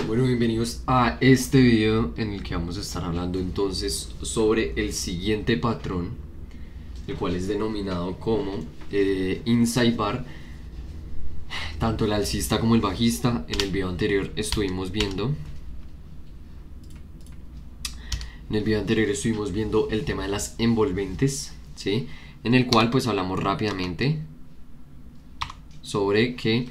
Bueno, bienvenidos a este video en el que vamos a estar hablando entonces sobre el siguiente patrón, el cual es denominado como Inside Bar. Tanto el alcista como el bajista en el video anterior estuvimos viendo. En el video anterior estuvimos viendo el tema de las envolventes, ¿sí? En el cual pues hablamos rápidamente sobre que,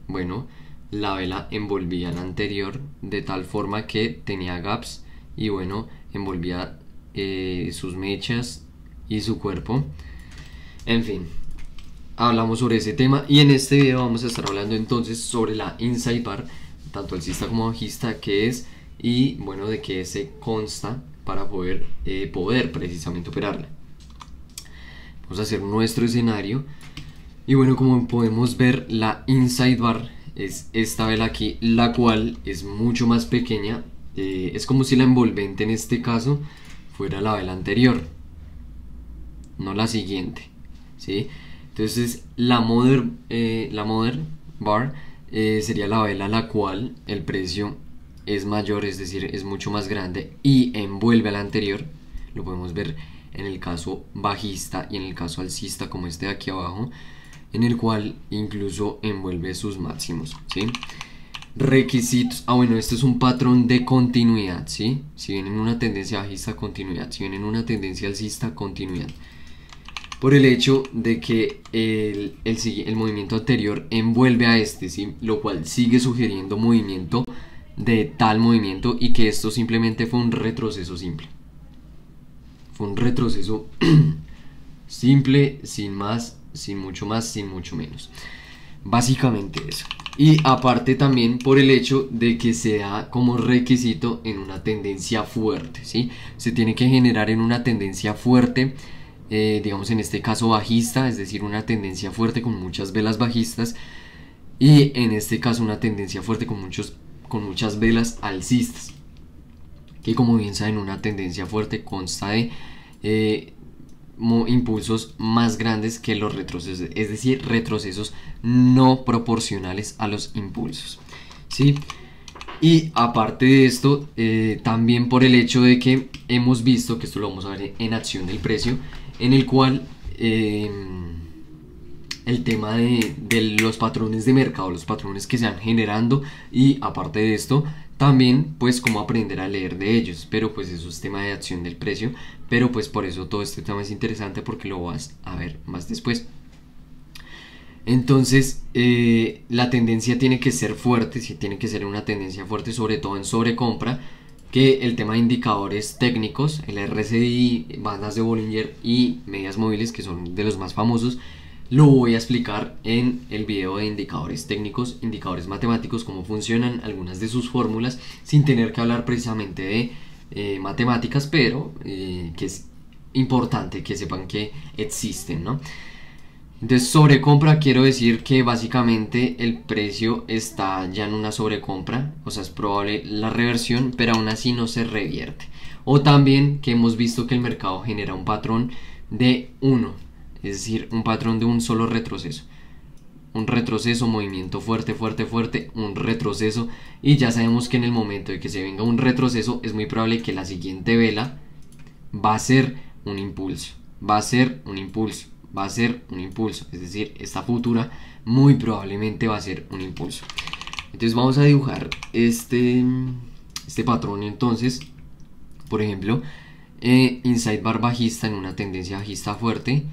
bueno, la vela envolvía la anterior de tal forma que tenía gaps y bueno, envolvía sus mechas y su cuerpo. En fin, hablamos sobre ese tema y en este video vamos a estar hablando entonces sobre la Inside Bar, tanto alcista como bajista, qué es y bueno, de qué se consta para poder precisamente operarla. Vamos a hacer nuestro escenario y bueno, como podemos ver, la Inside Bar es esta vela aquí, la cual es mucho más pequeña. Es como si la envolvente en este caso fuera la vela anterior, no la siguiente, ¿sí? Entonces la Modern Bar sería la vela la cual el precio es mayor, es decir, es mucho más grande y envuelve a la anterior. Lo podemos ver en el caso bajista y en el caso alcista, como este de aquí abajo, en el cual incluso envuelve sus máximos, ¿sí? Requisitos. Bueno, esto es un patrón de continuidad, ¿sí? Si viene en una tendencia bajista, continuidad. Si viene en una tendencia alcista, continuidad. Por el hecho de que el movimiento anterior envuelve a este, ¿sí? Lo cual sigue sugiriendo movimiento de tal movimiento y que esto simplemente fue un retroceso simple. Fue un retroceso simple, sin más, sin mucho más, sin mucho menos. Básicamente eso. Y aparte también por el hecho de que se da como requisito en una tendencia fuerte, ¿sí? Se tiene que generar en una tendencia fuerte, digamos en este caso bajista, es decir, una tendencia fuerte con muchas velas bajistas, y en este caso una tendencia fuerte con muchas velas alcistas, que como bien saben, una tendencia fuerte consta de impulsos más grandes que los retrocesos, es decir, retrocesos no proporcionales a los impulsos, ¿sí? Y aparte de esto, también por el hecho de que hemos visto, que esto lo vamos a ver en acción del precio, en el cual el tema de los patrones de mercado, los patrones que se van generando, y aparte de esto también pues cómo aprender a leer de ellos, pero pues eso es tema de acción del precio, pero pues por eso todo este tema es interesante porque lo vas a ver más después. Entonces la tendencia tiene que ser fuerte, sí, tiene que ser una tendencia fuerte, sobre todo en sobrecompra, que el tema de indicadores técnicos, el RSI, bandas de Bollinger y medias móviles, que son de los más famosos, lo voy a explicar en el video de indicadores técnicos, indicadores matemáticos, cómo funcionan, algunas de sus fórmulas, sin tener que hablar precisamente de matemáticas, pero que es importante que sepan que existen, ¿no? Entonces, sobrecompra quiero decir que básicamente el precio está ya en una sobrecompra, o sea, es probable la reversión, pero aún así no se revierte. O también que hemos visto que el mercado genera un patrón de 1, es decir, un patrón de un solo retroceso. Un retroceso, movimiento fuerte, fuerte, fuerte, un retroceso. Y ya sabemos que en el momento de que se venga un retroceso, es muy probable que la siguiente vela va a ser un impulso. Va a ser un impulso. Va a ser un impulso. Es decir, esta futura muy probablemente va a ser un impulso. Entonces vamos a dibujar este patrón entonces. Por ejemplo, Inside Bar bajista en una tendencia bajista fuerte.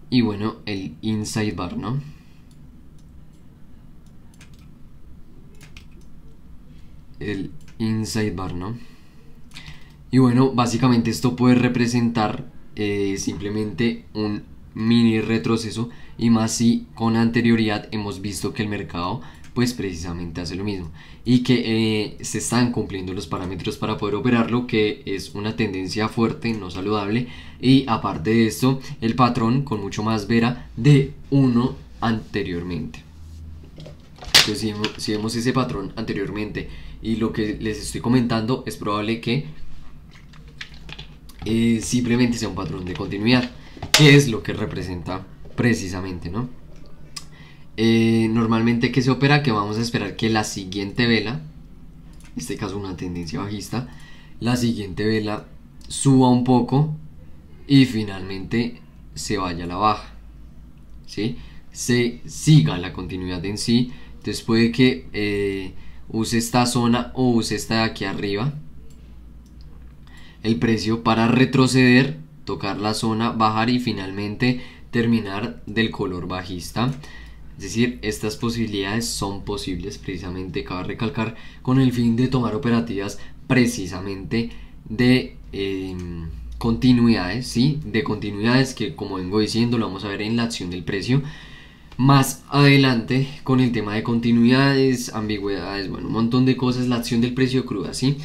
Y bueno, el Inside Bar, ¿no? El Inside Bar, ¿no? Y bueno, básicamente esto puede representar simplemente un mini retroceso, y más si con anterioridad hemos visto que el mercado pues precisamente hace lo mismo y que se están cumpliendo los parámetros para poder operarlo, que es una tendencia fuerte, no saludable, y aparte de esto el patrón con mucho más vera de 1 anteriormente. Entonces si vemos ese patrón anteriormente y lo que les estoy comentando, es probable que simplemente sea un patrón de continuidad, que es lo que representa precisamente, ¿no? Normalmente, ¿qué se opera? Que vamos a esperar que la siguiente vela, en este caso una tendencia bajista, la siguiente vela suba un poco y finalmente se vaya a la baja, ¿sí? Se siga la continuidad en sí. Entonces puede que use esta zona o use esta de aquí arriba, el precio, para retroceder, tocar la zona, bajar y finalmente terminar del color bajista. Es decir, estas posibilidades son posibles, precisamente cabe recalcar, con el fin de tomar operativas precisamente de continuidades, ¿sí? De continuidades que, como vengo diciendo, lo vamos a ver en la acción del precio más adelante con el tema de continuidades, ambigüedades, bueno, un montón de cosas, la acción del precio cruda, ¿sí?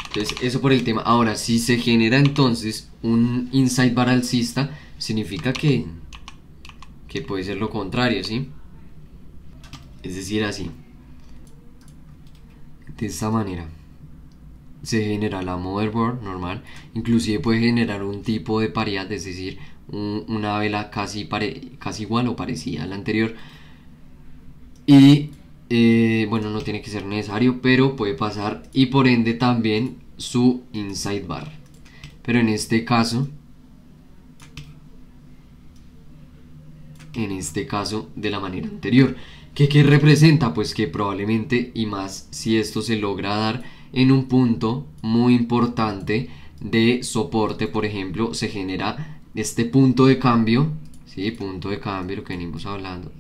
Entonces, eso por el tema. Ahora, si se genera entonces un inside bar alcista, significa que puede ser lo contrario, ¿sí? Es decir, así. De esta manera se genera la motherboard normal. Inclusive puede generar un tipo de paridad, es decir, una vela casi igual o parecida a la anterior. Y bueno, no tiene que ser necesario, pero puede pasar. Y por ende también su inside bar. Pero en este caso de la manera anterior. ¿Qué representa? Pues que probablemente, y más si esto se logra dar en un punto muy importante de soporte, por ejemplo, se genera este punto de cambio, ¿sí? Punto de cambio, lo que venimos hablando.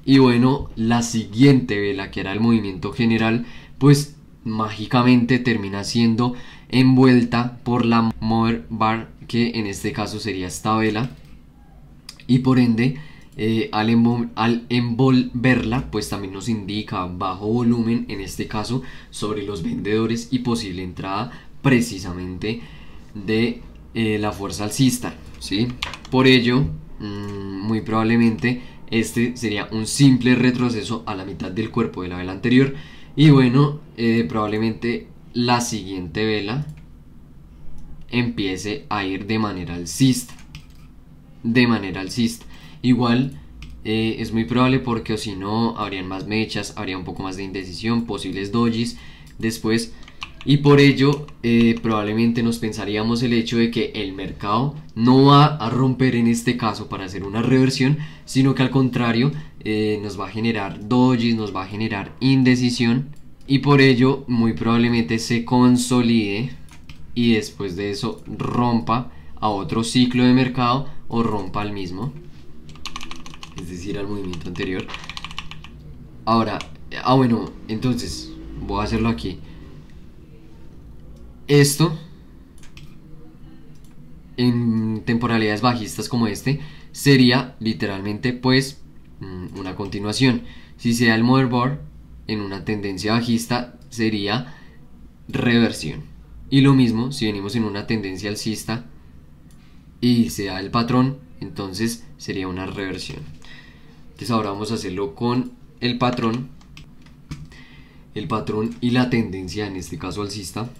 Y bueno, la siguiente vela, que era el movimiento general, pues mágicamente termina siendo envuelta por la Mother Bar, que en este caso sería esta vela, y por ende al envolverla pues también nos indica bajo volumen, en este caso sobre los vendedores, y posible entrada precisamente de la fuerza alcista, ¿sí? Por ello muy probablemente este sería un simple retroceso a la mitad del cuerpo de la vela anterior. Y bueno, probablemente la siguiente vela empiece a ir de manera alcista. Igual es muy probable, porque o si no habrían más mechas, habría un poco más de indecisión, posibles dojis después. Y por ello probablemente nos pensaríamos el hecho de que el mercado no va a romper en este caso para hacer una reversión, sino que al contrario nos va a generar dojis, nos va a generar indecisión, y por ello muy probablemente se consolide y después de eso rompa a otro ciclo de mercado o rompa al mismo, es decir, al movimiento anterior. Ahora, bueno, entonces voy a hacerlo aquí. Esto en temporalidades bajistas como este sería literalmente pues una continuación. Si se da el motherboard en una tendencia bajista, sería reversión. Y lo mismo si venimos en una tendencia alcista y se da el patrón, entonces sería una reversión. Entonces ahora vamos a hacerlo con el patrón y la tendencia, en este caso alcista.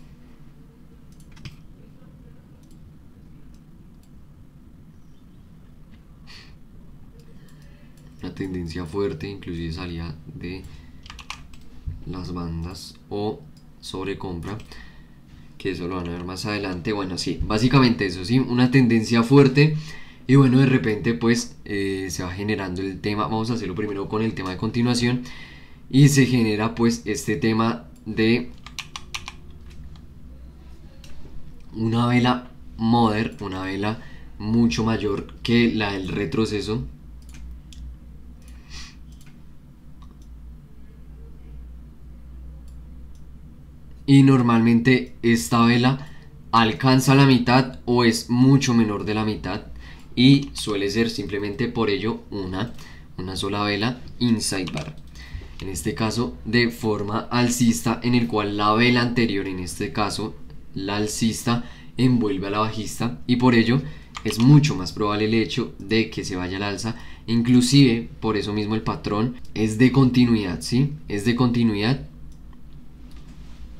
Una tendencia fuerte, inclusive salía de las bandas o sobrecompra, que eso lo van a ver más adelante. Bueno, sí, básicamente eso, sí, una tendencia fuerte. Y bueno, de repente pues se va generando el tema. Vamos a hacerlo primero con el tema de continuación. Y se genera pues este tema de una vela mother, una vela mucho mayor que la del retroceso. Y normalmente esta vela alcanza la mitad o es mucho menor de la mitad, y suele ser simplemente por ello una sola vela inside bar, en este caso de forma alcista, en el cual la vela anterior, en este caso la alcista, envuelve a la bajista, y por ello es mucho más probable el hecho de que se vaya al alza. Inclusive por eso mismo el patrón es de continuidad, ¿sí? Es de continuidad,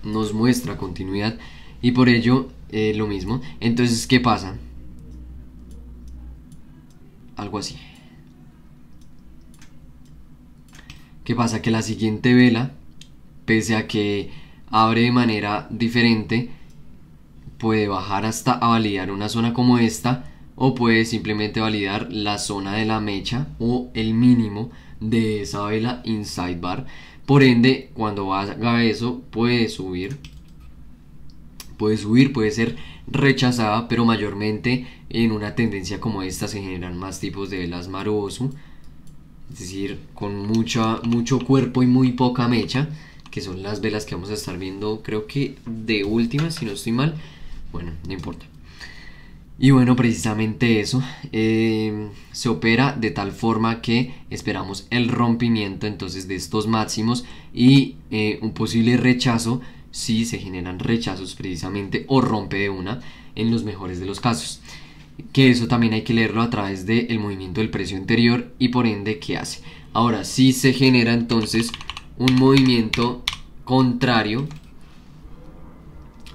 nos muestra continuidad, y por ello lo mismo. Entonces, ¿qué pasa? algo así. ¿Qué pasa? Que la siguiente vela, pese a que abre de manera diferente, puede bajar hasta a validar una zona como esta, o puede simplemente validar la zona de la mecha o el mínimo de esa vela inside bar. Por ende, cuando haga eso, puede subir, puede ser rechazada, pero mayormente en una tendencia como esta se generan más tipos de velas Marubozu, es decir, con mucho cuerpo y muy poca mecha, que son las velas que vamos a estar viendo, creo que de última, si no estoy mal. Bueno, no importa. Y bueno, precisamente eso se opera de tal forma que esperamos el rompimiento entonces de estos máximos y un posible rechazo si se generan rechazos precisamente, o rompe de una en los mejores de los casos. Que eso también hay que leerlo a través del movimiento del precio anterior y por ende qué hace. Ahora, si se genera entonces un movimiento contrario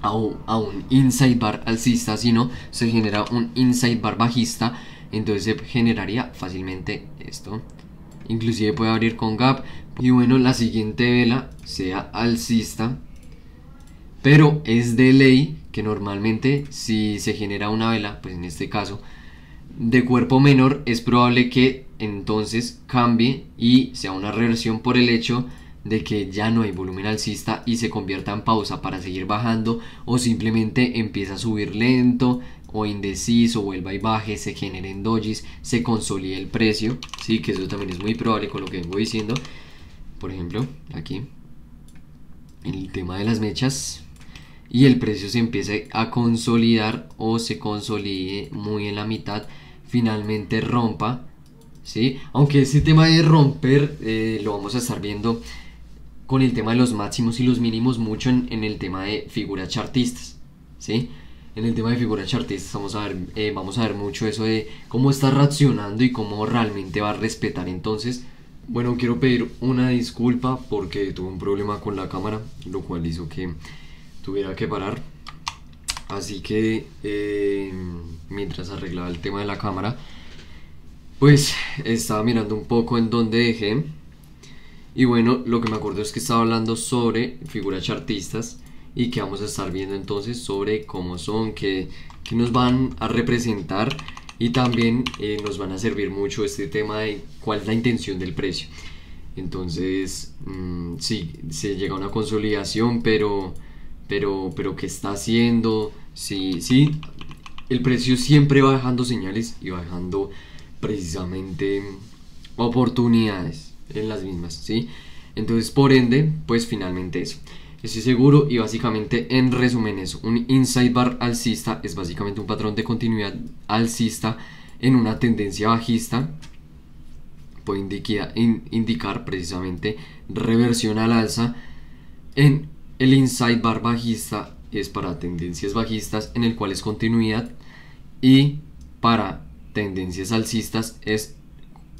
a un inside bar alcista, sino se genera un inside bar bajista, entonces se generaría fácilmente esto. Inclusive puede abrir con gap. Y bueno, la siguiente vela sea alcista, pero es de ley que normalmente si se genera una vela, pues en este caso de cuerpo menor, es probable que entonces cambie y sea una reversión por el hecho de que ya no hay volumen alcista y se convierta en pausa para seguir bajando, o simplemente empieza a subir lento o indeciso, vuelva y baje, se generen dojis, se consolide el precio, sí, que eso también es muy probable con lo que vengo diciendo. Por ejemplo, aquí en el tema de las mechas, y el precio se empiece a consolidar o se consolide muy en la mitad, finalmente rompa, ¿sí? Aunque este tema de romper lo vamos a estar viendo con el tema de los máximos y los mínimos mucho en el tema de figuras chartistas, ¿sí? En el tema de figuras chartistas vamos a ver mucho eso de cómo está reaccionando y cómo realmente va a respetar. Entonces, bueno, quiero pedir una disculpa porque tuve un problema con la cámara, lo cual hizo que tuviera que parar. Así que mientras arreglaba el tema de la cámara, pues estaba mirando un poco en donde dejé. Y bueno, lo que me acuerdo es que estaba hablando sobre figuras chartistas y que vamos a estar viendo entonces sobre cómo son, que nos van a representar, y también nos van a servir mucho este tema de cuál es la intención del precio. Entonces, sí, se llega a una consolidación, pero ¿qué está haciendo? Sí, el precio siempre va dejando señales y va dejando precisamente oportunidades en las mismas, ¿sí? Entonces, por ende, pues finalmente eso. Estoy seguro, y básicamente en resumen eso, un inside bar alcista es básicamente un patrón de continuidad alcista en una tendencia bajista. Puede indicar precisamente reversión al alza. En el inside bar bajista es para tendencias bajistas, en el cual es continuidad, y para tendencias alcistas es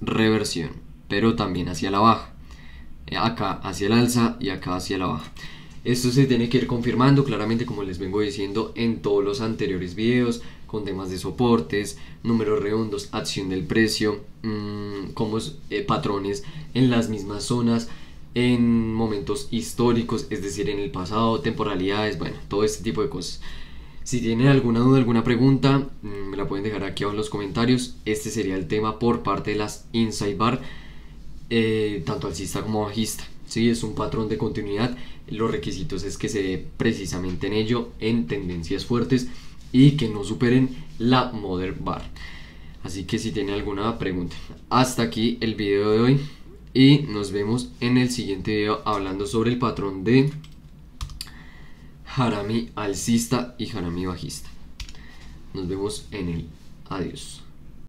reversión, pero también hacia la baja, acá hacia el alza y acá hacia la baja. Esto se tiene que ir confirmando claramente, como les vengo diciendo en todos los anteriores videos, con temas de soportes, números redondos, acción del precio, patrones en las mismas zonas, en momentos históricos, es decir, en el pasado, temporalidades, bueno, todo este tipo de cosas. Si tienen alguna duda, alguna pregunta, me la pueden dejar aquí abajo en los comentarios. Este sería el tema por parte de las inside bar, tanto alcista como bajista. Sí, es un patrón de continuidad. Los requisitos es que se dé precisamente en ello, en tendencias fuertes, y que no superen la Mother Bar. Así que si tienen alguna pregunta. Hasta aquí el video de hoy, y nos vemos en el siguiente video hablando sobre el patrón de Harami alcista y Harami bajista. Nos vemos en el adiós.